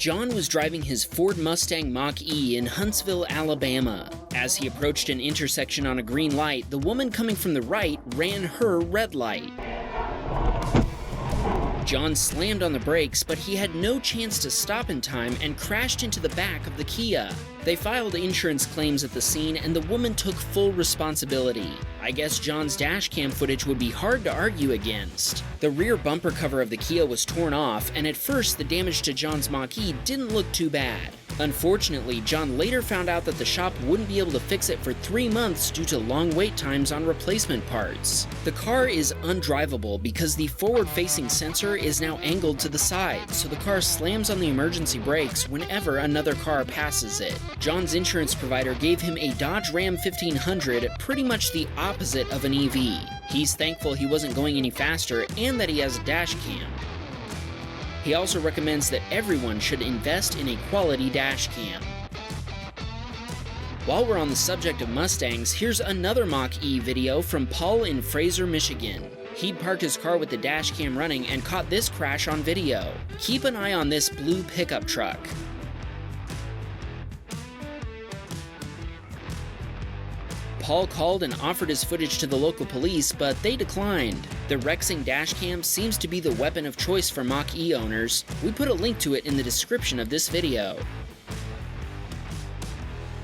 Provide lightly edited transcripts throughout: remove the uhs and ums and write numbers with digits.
John was driving his Ford Mustang Mach-E in Huntsville, Alabama. As he approached an intersection on a green light, the woman coming from the right ran her red light. John slammed on the brakes, but he had no chance to stop in time and crashed into the back of the Kia. They filed insurance claims at the scene, and the woman took full responsibility. I guess John's dashcam footage would be hard to argue against. The rear bumper cover of the Kia was torn off, and at first the damage to John's Mach-E didn't look too bad. Unfortunately, John later found out that the shop wouldn't be able to fix it for 3 months due to long wait times on replacement parts. The car is undrivable because the forward-facing sensor is now angled to the side, so the car slams on the emergency brakes whenever another car passes it. John's insurance provider gave him a Dodge Ram 1500, pretty much the opposite of an EV. He's thankful he wasn't going any faster and that he has a dash cam. He also recommends that everyone should invest in a quality dash cam. While we're on the subject of Mustangs, here's another Mach-E video from Paul in Fraser, Michigan. He'd parked his car with the dash cam running and caught this crash on video. Keep an eye on this blue pickup truck. Paul called and offered his footage to the local police, but they declined. The Rexing dashcam seems to be the weapon of choice for Mach-E owners. We put a link to it in the description of this video.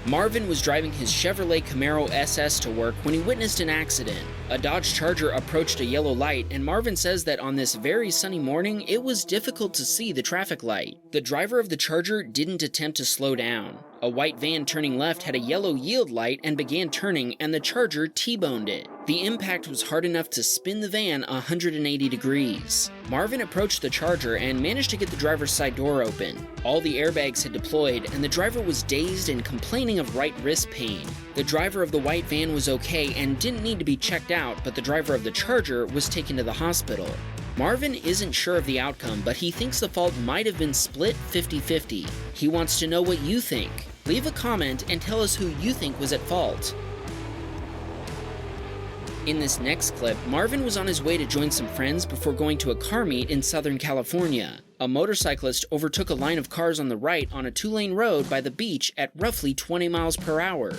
Marvin was driving his Chevrolet Camaro SS to work when he witnessed an accident. A Dodge Charger approached a yellow light, and Marvin says that on this very sunny morning, it was difficult to see the traffic light. The driver of the Charger didn't attempt to slow down. A white van turning left had a yellow yield light and began turning, and the Charger T-boned it. The impact was hard enough to spin the van 180 degrees. Marvin approached the Charger and managed to get the driver's side door open. All the airbags had deployed, and the driver was dazed and complaining of right wrist pain. The driver of the white van was okay and didn't need to be checked out, but the driver of the Charger was taken to the hospital. Marvin isn't sure of the outcome, but he thinks the fault might have been split 50-50. He wants to know what you think. Leave a comment and tell us who you think was at fault. In this next clip, Marvin was on his way to join some friends before going to a car meet in Southern California. A motorcyclist overtook a line of cars on the right on a 2-lane road by the beach at roughly 20 miles per hour.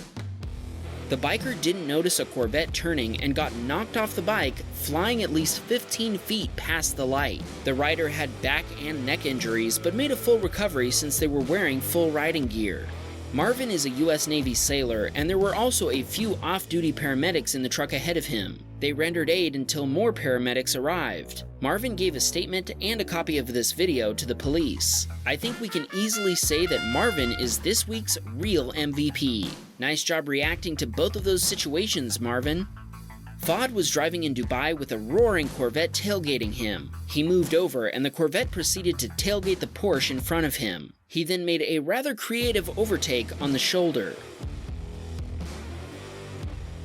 The biker didn't notice a Corvette turning and got knocked off the bike, flying at least 15 feet past the light. The rider had back and neck injuries, but made a full recovery since they were wearing full riding gear. Marvin is a U.S. Navy sailor, and there were also a few off-duty paramedics in the truck ahead of him. They rendered aid until more paramedics arrived. Marvin gave a statement and a copy of this video to the police. I think we can easily say that Marvin is this week's real MVP. Nice job reacting to both of those situations, Marvin. Fahd was driving in Dubai with a roaring Corvette tailgating him. He moved over, and the Corvette proceeded to tailgate the Porsche in front of him. He then made a rather creative overtake on the shoulder.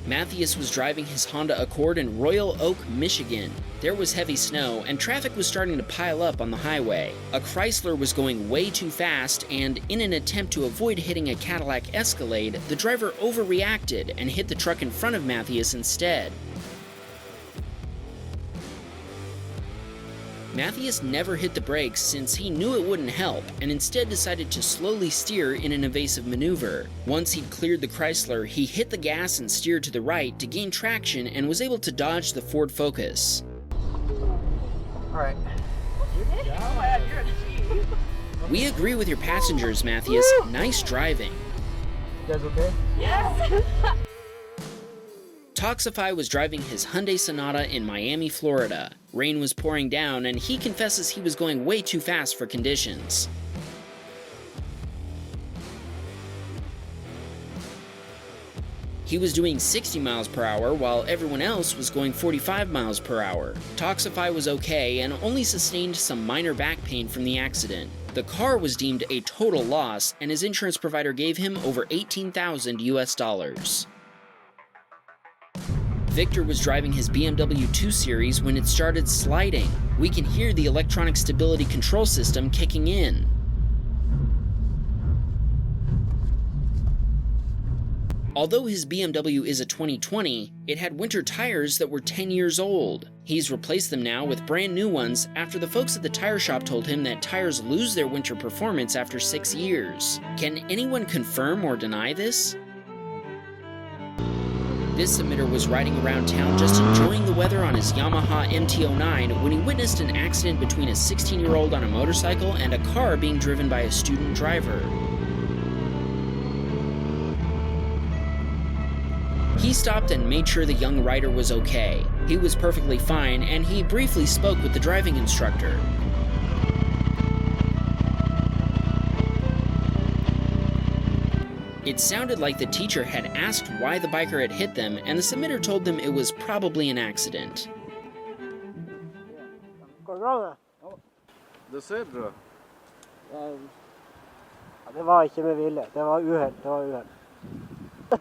Matthias was driving his Honda Accord in Royal Oak, Michigan. There was heavy snow, and traffic was starting to pile up on the highway. A Chrysler was going way too fast, and in an attempt to avoid hitting a Cadillac Escalade, the driver overreacted and hit the truck in front of Matthias instead. Matthias never hit the brakes since he knew it wouldn't help, and instead decided to slowly steer in an evasive maneuver. Once he'd cleared the Chrysler, he hit the gas and steered to the right to gain traction and was able to dodge the Ford Focus. Alright. We agree with your passengers, Matthias. Nice driving. You guys okay? Yes! Toxify was driving his Hyundai Sonata in Miami, Florida. Rain was pouring down, and he confesses he was going way too fast for conditions. He was doing 60 miles per hour while everyone else was going 45 miles per hour. Toxify was okay and only sustained some minor back pain from the accident. The car was deemed a total loss, and his insurance provider gave him over $18,000 US. Victor was driving his BMW 2 Series when it started sliding. We can hear the electronic stability control system kicking in. Although his BMW is a 2020, it had winter tires that were 10 years old. He's replaced them now with brand new ones after the folks at the tire shop told him that tires lose their winter performance after 6 years. Can anyone confirm or deny this? This submitter was riding around town just enjoying the weather on his Yamaha MT-09 when he witnessed an accident between a 16-year-old on a motorcycle and a car being driven by a student driver. He stopped and made sure the young rider was okay. He was perfectly fine, and he briefly spoke with the driving instructor. It sounded like the teacher had asked why the biker had hit them, and the submitter told them it was probably an accident. Det ser du. Det var ikke med vilje. Det var uheld.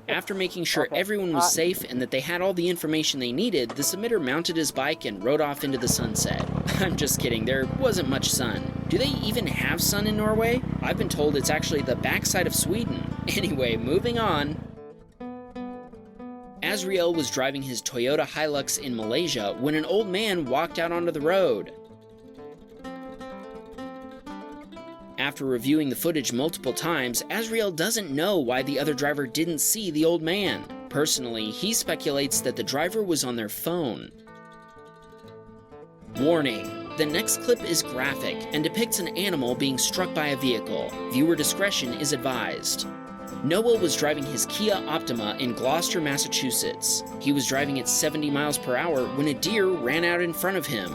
After making sure everyone was safe and that they had all the information they needed, the submitter mounted his bike and rode off into the sunset. I'm just kidding, there wasn't much sun. Do they even have sun in Norway? I've been told it's actually the backside of Sweden. Anyway, moving on. Azriel was driving his Toyota Hilux in Malaysia when an old man walked out onto the road. After reviewing the footage multiple times, Azriel doesn't know why the other driver didn't see the old man. Personally, he speculates that the driver was on their phone. Warning: the next clip is graphic and depicts an animal being struck by a vehicle. Viewer discretion is advised. Noah was driving his Kia Optima in Gloucester, Massachusetts. He was driving at 70 miles per hour when a deer ran out in front of him.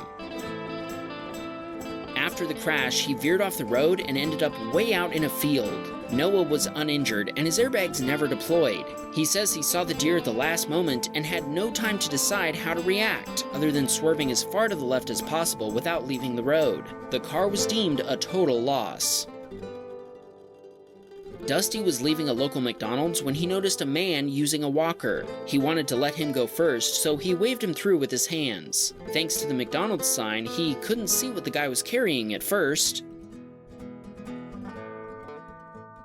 After the crash, he veered off the road and ended up way out in a field. Noah was uninjured and his airbags never deployed. He says he saw the deer at the last moment and had no time to decide how to react, other than swerving as far to the left as possible without leaving the road. The car was deemed a total loss. Dusty was leaving a local McDonald's when he noticed a man using a walker. He wanted to let him go first, so he waved him through with his hands. Thanks to the McDonald's sign, he couldn't see what the guy was carrying at first.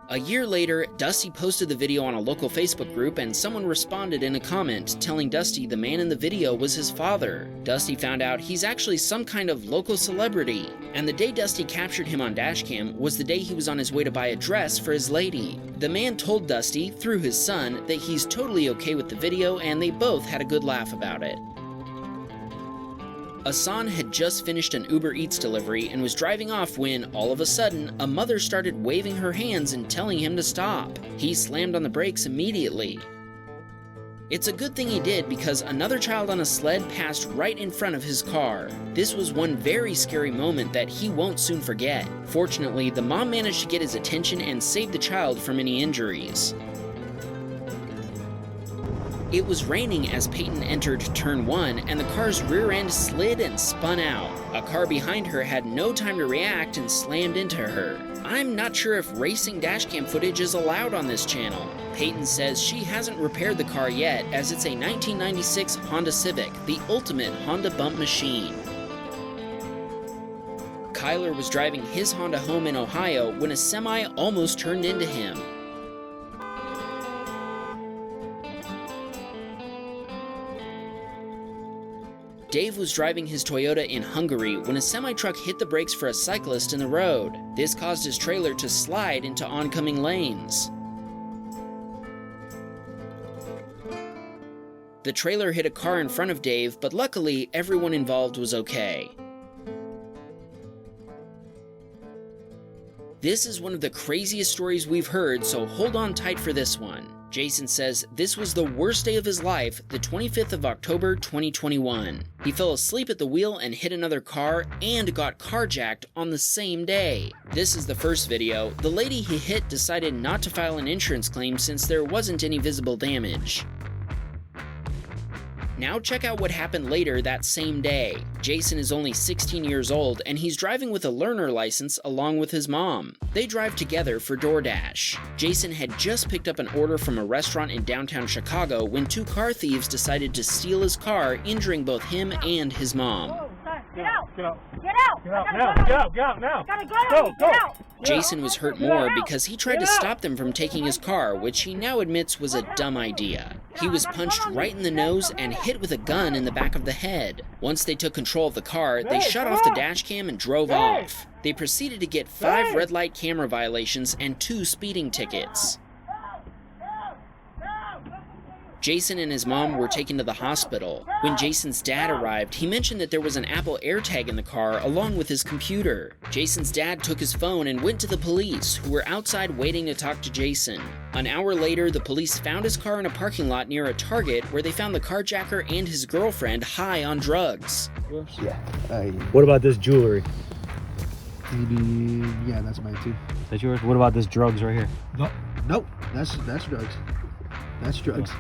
A year later, Dusty posted the video on a local Facebook group and someone responded in a comment telling Dusty the man in the video was his father. Dusty found out he's actually some kind of local celebrity, and the day Dusty captured him on Dashcam was the day he was on his way to buy a dress for his lady. The man told Dusty, through his son, that he's totally okay with the video and they both had a good laugh about it. Asan had just finished an Uber Eats delivery and was driving off when, all of a sudden, a mother started waving her hands and telling him to stop. He slammed on the brakes immediately. It's a good thing he did because another child on a sled passed right in front of his car. This was one very scary moment that he won't soon forget. Fortunately, the mom managed to get his attention and save the child from any injuries. It was raining as Peyton entered turn 1 and the car's rear end slid and spun out. A car behind her had no time to react and slammed into her. I'm not sure if racing dashcam footage is allowed on this channel. Peyton says she hasn't repaired the car yet as it's a 1996 Honda Civic, the ultimate Honda bump machine. Kyler was driving his Honda home in Ohio when a semi almost turned into him. Dave was driving his Toyota in Hungary when a semi-truck hit the brakes for a cyclist in the road. This caused his trailer to slide into oncoming lanes. The trailer hit a car in front of Dave, but luckily everyone involved was okay. This is one of the craziest stories we've heard, so hold on tight for this one. Jason says this was the worst day of his life, the 25th of October, 2021. He fell asleep at the wheel and hit another car and got carjacked on the same day. This is the first video. The lady he hit decided not to file an insurance claim since there wasn't any visible damage. Now check out what happened later that same day. Jason is only 16 years old and he's driving with a learner license along with his mom. They drive together for DoorDash. Jason had just picked up an order from a restaurant in downtown Chicago when two car thieves decided to steal his car, injuring both him and his mom. Get out! Get out. Get out! Get out now. Get out. Get out now. Gotta go! Go. Get out! Jason was hurt more because he tried to stop them from taking his car, which he now admits was a dumb idea. He was punched right in the nose and hit with a gun in the back of the head. Once they took control of the car, they shut off the dash cam and drove off. They proceeded to get 5 red light camera violations and 2 speeding tickets. Jason and his mom were taken to the hospital. When Jason's dad arrived, he mentioned that there was an Apple AirTag in the car along with his computer. Jason's dad took his phone and went to the police, who were outside waiting to talk to Jason. An hour later, the police found his car in a parking lot near a Target where they found the carjacker and his girlfriend high on drugs. Yeah. What about this jewelry? Yeah, that's mine too. Is that yours? What about this drugs right here? Nope. That's drugs. That's drugs.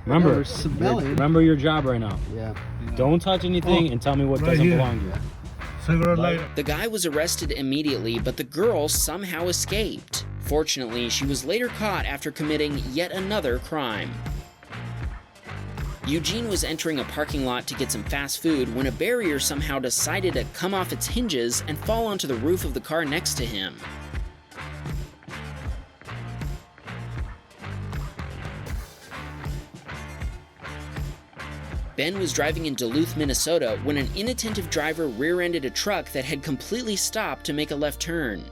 Remember, smelling. remember your job right now. Yeah. Don't touch anything and tell me what doesn't belong to you. The guy was arrested immediately, but the girl somehow escaped. Fortunately, she was later caught after committing yet another crime. Eugene was entering a parking lot to get some fast food when a barrier somehow decided to come off its hinges and fall onto the roof of the car next to him. Ben was driving in Duluth, Minnesota when an inattentive driver rear-ended a truck that had completely stopped to make a left turn.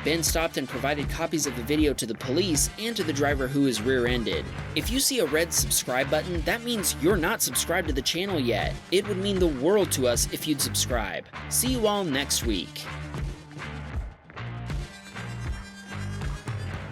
Ben stopped and provided copies of the video to the police and to the driver who was rear-ended. If you see a red subscribe button, that means you're not subscribed to the channel yet. It would mean the world to us if you'd subscribe. See you all next week.